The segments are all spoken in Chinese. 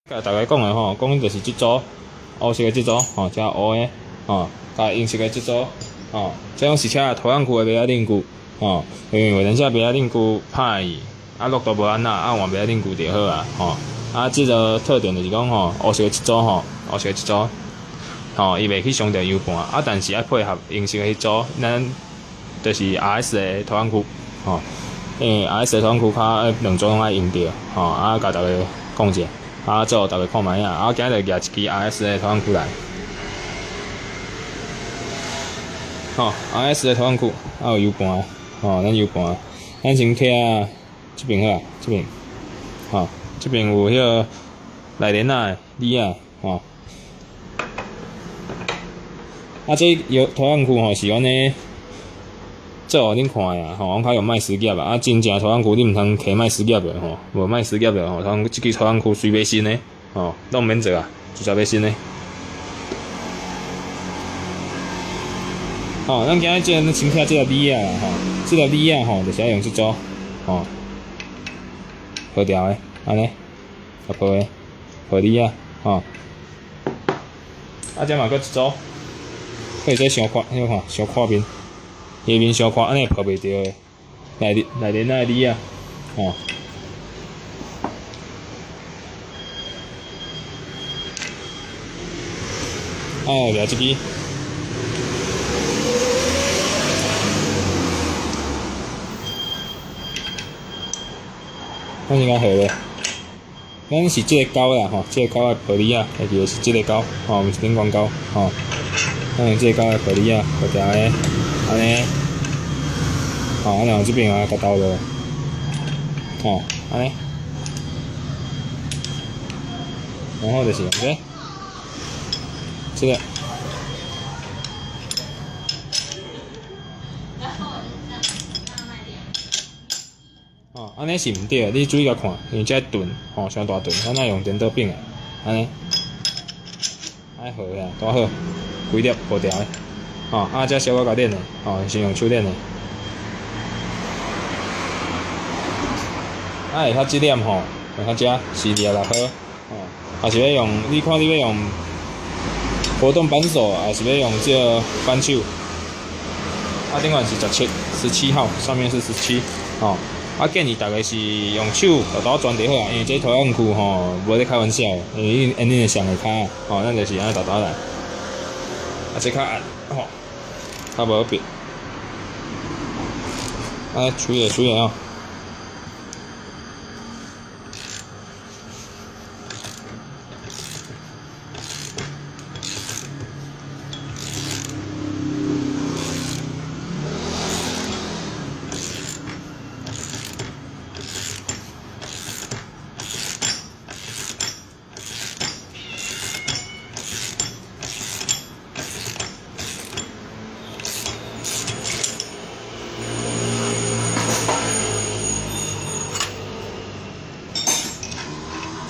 甲大家讲的吼，讲就是即组乌色的即组吼，加乌的吼，加银色的即组吼，这种是车拖氧区的马仔轮毂吼，因为等下马仔轮毂歹去，啊落都无安那，啊换马仔轮毂就好啊吼。啊，即个特点就是讲吼，乌色的即组吼，乌色的即组吼，伊袂去伤着油盘，啊但是爱配合银色的迄组，咱就是 RS 的拖氧区吼，因为 RS 的拖氧区较两组拢爱用着吼，啊甲大家讲者。啊，做互大家看卖啊！啊，今日举一支 RS 的拖氧区来，吼 ，RS 的拖氧区，啊有 U 盘，吼，咱 U 盘，咱先贴这边好啊，这边，吼，这边有迄个内帘仔、里仔，吼，啊，这有拖氧区吼是安尼。做互恁看呀，吼，阮较用卖石夹啊，啊，真正拖氧区你毋通摕卖石夹的吼，无卖石夹的吼，即支拖氧区随买新的，吼，拢免做啊，直接买新的。吼，咱今日即个先贴即个里啊，吼，即个里啊，吼，就是要用即组，吼，破掉的，安尼，啊破的，破里啊，吼，啊，这嘛搁一组，或者伤宽，你看，伤宽面。下面小块安尼破袂着诶，内帘仔里啊，吼，哦，掠即支，咱先甲下咧，咱是即个胶啦，吼，即个胶诶破里啊，下伫是即个胶，吼，毋是顶光胶，吼，咱用即个胶诶破里啊，破掉诶。安尼，吼，安尼用即边啊，甲倒落，吼，安尼，然后就是用这个，哦，安尼是毋对，你注意甲看，因为这盾，吼，伤大盾，咱爱用电刀柄诶，安尼，爱好呀，多好，规粒破掉诶。吼，啊，这小可甲练的，吼，是用手练的。啊，下较即点吼，下较这4.6号，吼，还是要用，你看你要用活动扳手，还是要用这个扳手？啊，顶款是17号，上面是17，吼。啊，建议大家是用手豆豆转就好啊，因为这拖氧区吼，无咧开玩笑，因为恁会上下骹，吼，咱就是安尼豆豆来，啊，这较暗，吼。较无变，啊，处理哦。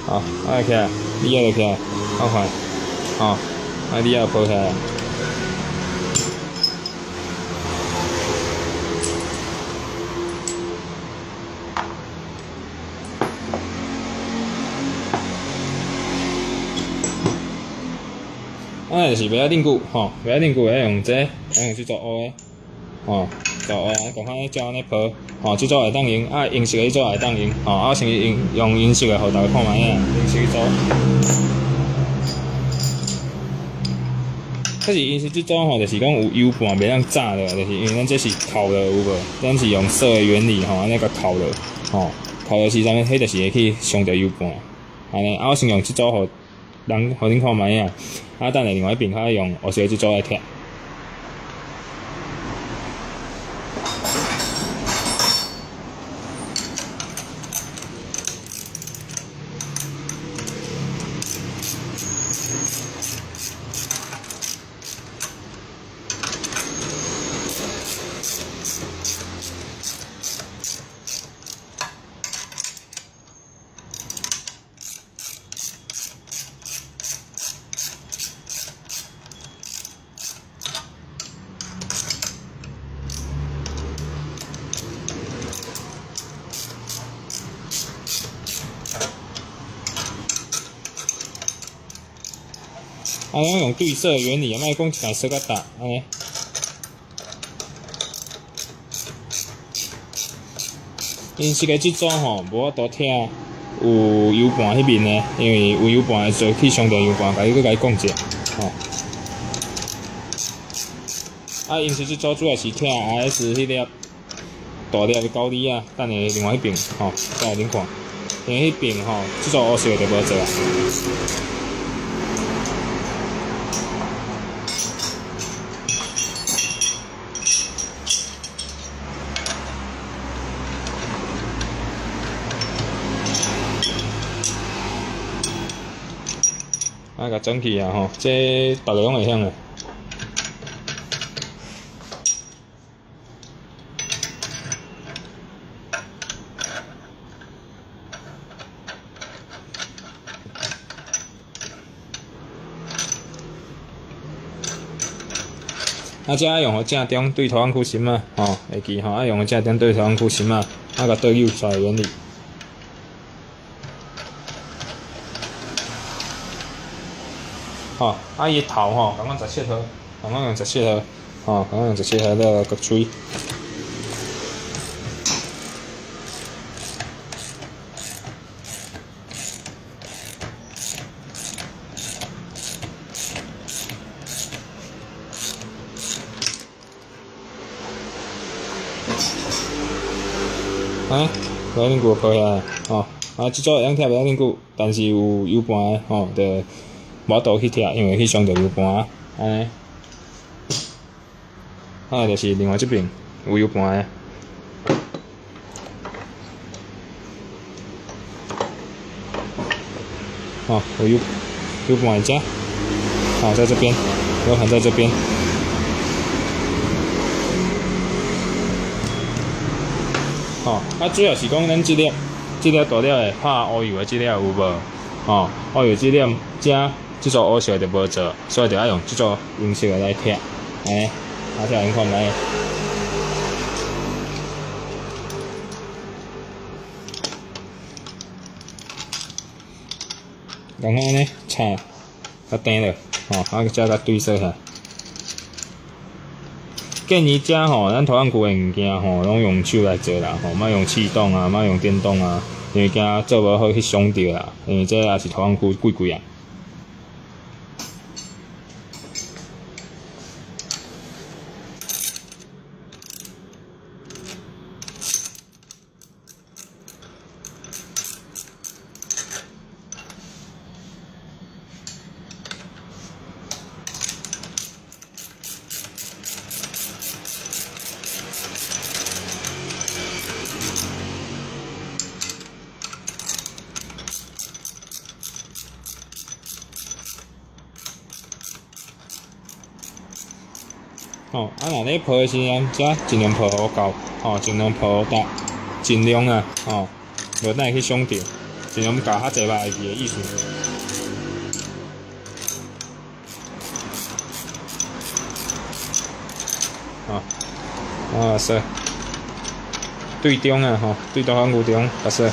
好，啊起来，里仔就起来，好快，吼，啊里仔抱起来。啊，就是马仔轮毂，吼，马仔轮毂要用这，要用去做乌的，吼，做乌的，共款照安尼抛，吼，即组会当用，啊，银色的迄组会当用，吼，啊，先用银色的，互大家看卖啊，银色迄组。可是银色即组吼，就是讲有油盘袂当炸的，就是因为咱这是烤的有无？咱是用烧的原理吼，安尼甲烤落，吼，烤落时阵，迄就是会去伤着油盘，安尼，啊，我先用即组互恁看卖啊。啊，等下另外一边较用乌色即组来贴。安尼用对色的原理，莫讲一间色较大，安尼。因这个即组吼，无法度拆有油盘迄面的，因为有油盘的做去上着油盘，甲伊讲一下，吼。因是即组主要是拆 RS 迄粒大粒的高低啊，等下另外迄边吼，再来恁看，因为迄边吼，即组乌色就无做啊。甲整起啊吼，这逐个拢会晓诶。这用个正中对头安屈心啊，吼，会记吼，用个正中对头安屈心啊，甲对右甩原理。吼，伊头吼，共阮17号，共阮用17号，吼，共阮用17号了角锥。袂恁久抱下来，吼，即组会晓拆袂遐恁久，但是有油盘诶，吼，着无度去拆，因为去伤着油盘，安尼。就是另外即边有油盘诶，吼，有油盘遮，好，在这边，有含在这边。吼，主要是讲咱即粒大粒的拍乌油的即粒有无？吼，乌油即粒遮即组乌色就无做，所以就要用即组银色的来拆，安尼，拆恁看卖。然后呢，叉较平落，吼，遮甲对色下。建议遮吼，咱拖网裤的物件吼，拢用手来做啦，吼，莫用气动啊，莫用电动啊，因为惊做无好去伤着啦，因为这也是拖网裤贵啊。吼，若咧泡诶时阵，遮尽量泡好够，吼，尽量泡好大，尽量啊，吼，无等下去伤着，尽量加较济肉会记诶意思。说对中啊，吼，对大方牛中，说。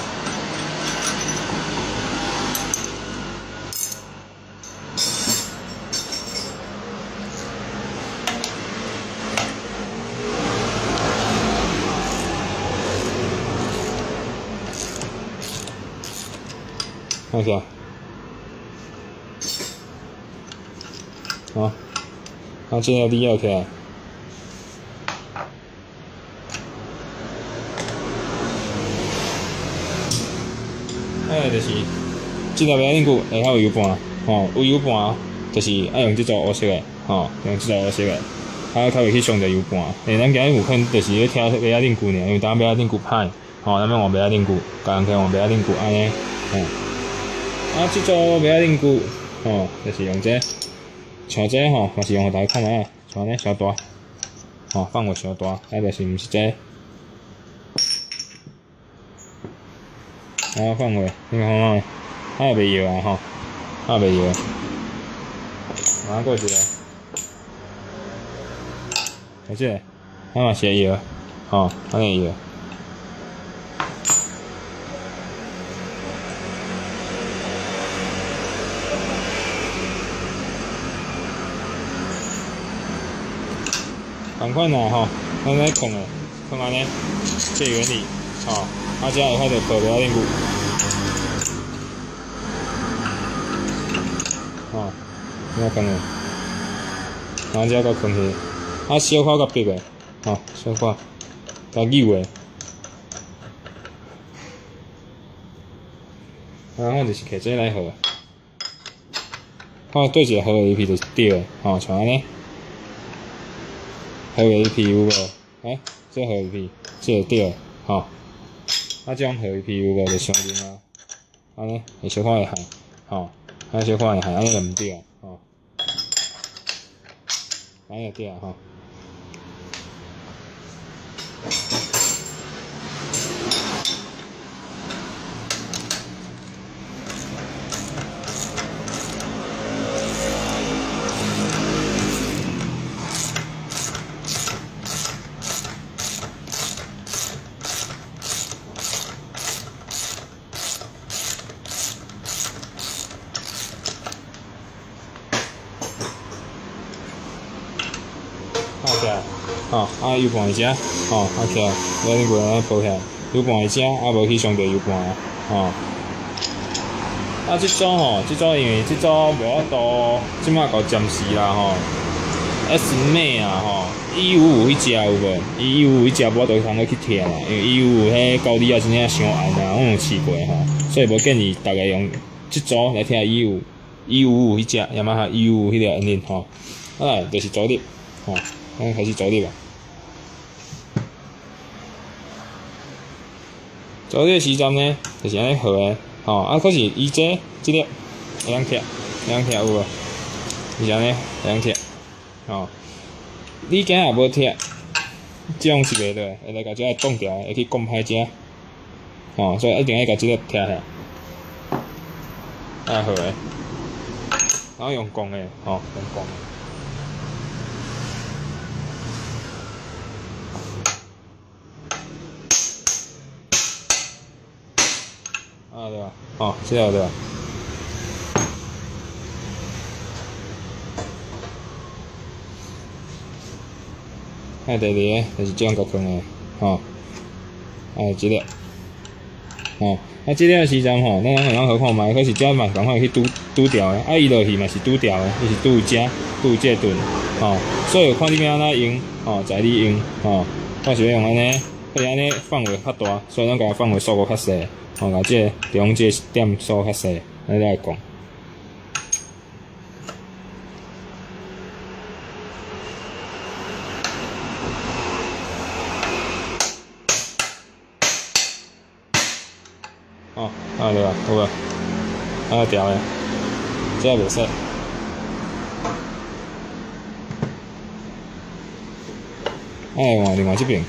看下，好，这个利要起来。就是即个袂恁久，会较有油盘，吼，有油盘，就是爱用即组乌色的，吼，用即组乌色的，较袂去伤着油盘。咱今日有可能就是咧挑袂遐恁久尔，因为当袂遐恁久歹，吼，咱要换袂遐恁久，家人去换袂遐恁久，安尼，即组袂遐恁久，吼，就是用这，像这吼，嘛是用互大家看卖啊，像安尼伤大，吼，放袂伤大，就是毋是这。放落，你看看，也袂摇啊吼，也袂摇。过一个，就这个，嘛是会摇，吼，安尼摇。同款啦吼，咱咧控诶，控安尼，这原理吼，啊，遮会开着抱袂遐久，吼，怎控诶？然后遮甲控起，啊，小可甲逼诶，吼，小可甲扭诶，然后就是摕这来号，看对一个号诶皮就是对诶，吼，像安尼。号鱼皮有无？这号鱼皮，这就对，吼。啊，这种号鱼皮有无就上面啊，安尼会小可会害，吼，安尼小可会害，安尼就毋对，吼，安尼就对吼。起来，吼，啊油盘会食，吼，啊起来，咱恁过来抱起来，油盘会食，啊无去上着油盘，吼。啊，即组吼，即组因为即组无法度，即摆到暂时啦吼。S 妹啊吼，155迄只有无？155迄只无法度通去拆啦，因为155迄高低啊真正伤暗啊，我有试过吼，所以无建议大家用即组来拆155迄只，雅马哈155迄条 engine 吼。啊，就是阻力，吼。咱开始走力吧。走力时阵呢，就是安尼号诶，吼，啊，可是伊即粒会当拆有无？就是安尼会当拆，吼。你今也无拆，即种是袂落，会来甲即个冻掉，会去讲歹食，吼，所以一定要甲即粒拆下，啊好诶，然后用讲诶，吼，用讲。啊对吧？哦，这条对吧？啊，第二个就是这样甲放诶，吼，啊，这粒，吼，啊，这粒的时阵吼，咱人好看卖，可是这嘛赶快去拄掉诶，啊，伊落去嘛是拄掉诶，伊是拄有这顿，吼，所以看你要安怎用，吼，在你用，吼，我是要用安尼，可是安尼范围较大，所以咱甲范围缩个较细。吼，甲即个中即个点数较细，咱来讲。哦，啊对啊，有无？啊调诶，这袂使。换另外即边。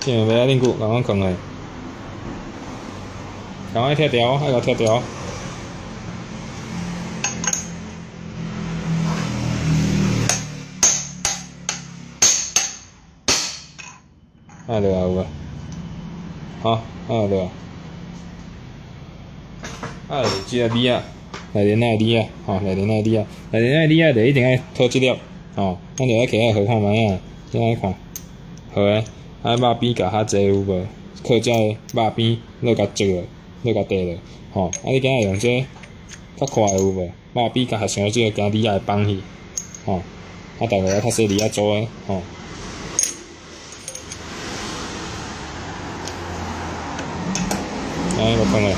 现在要恁久，慢慢放诶，赶快拆掉，爱甲拆掉。啊对啊，有啊，好，啊对啊，啊即个米啊，内面那米啊，吼，内面那米啊，内面那米啊，就一定要套即粒，吼，咱就要起来好看卖啊，怎样看？好诶。啊，肉边甲较济有无？靠遮个肉边，落甲折落，落甲地落，吼！啊，你今仔用这较快有无？肉边甲较伤即个惊你也会放去，吼！啊，逐个较细腻做诶，吼！安尼就放诶。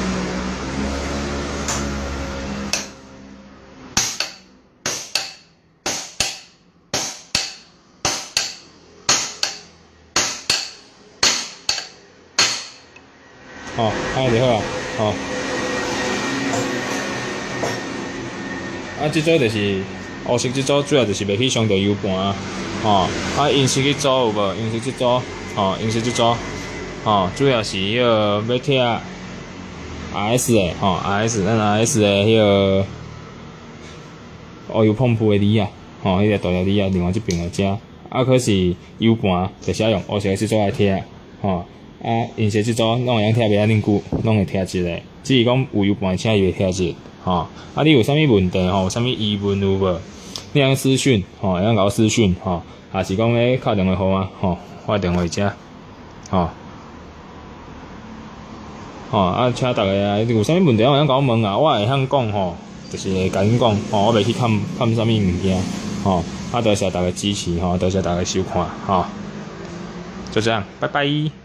吼，安尼就好啊，吼。啊，即组就是乌色即组，主要就是袂去伤着 U 盘啊，吼。啊，银色即组有无？银色即组，吼，银色即组，吼，主要是迄个要拆 RS 诶，吼 ，RS 咱 RS 诶迄个乌油碰布诶梨啊，吼，迄个大条梨啊，另外即边来遮。啊，可是 U 盘就是要用乌色即组来拆，吼。啊，银色即组拢会用拆袂遐尼久，拢会拆一个，只是讲有半车伊会听入，吼。啊，你有啥物问题吼？有啥物疑问有无？你通私讯，吼，会当甲我私讯，吼，还是讲咧敲电话互我，吼，我电话遮，吼。吼啊，请大家啊，有啥物问题我会当甲我问啊，我会晓讲吼，就是会甲恁讲，吼，我袂去看啥物物件，吼。啊，多谢大家支持，吼，多谢大家收看，吼。就这样，拜拜。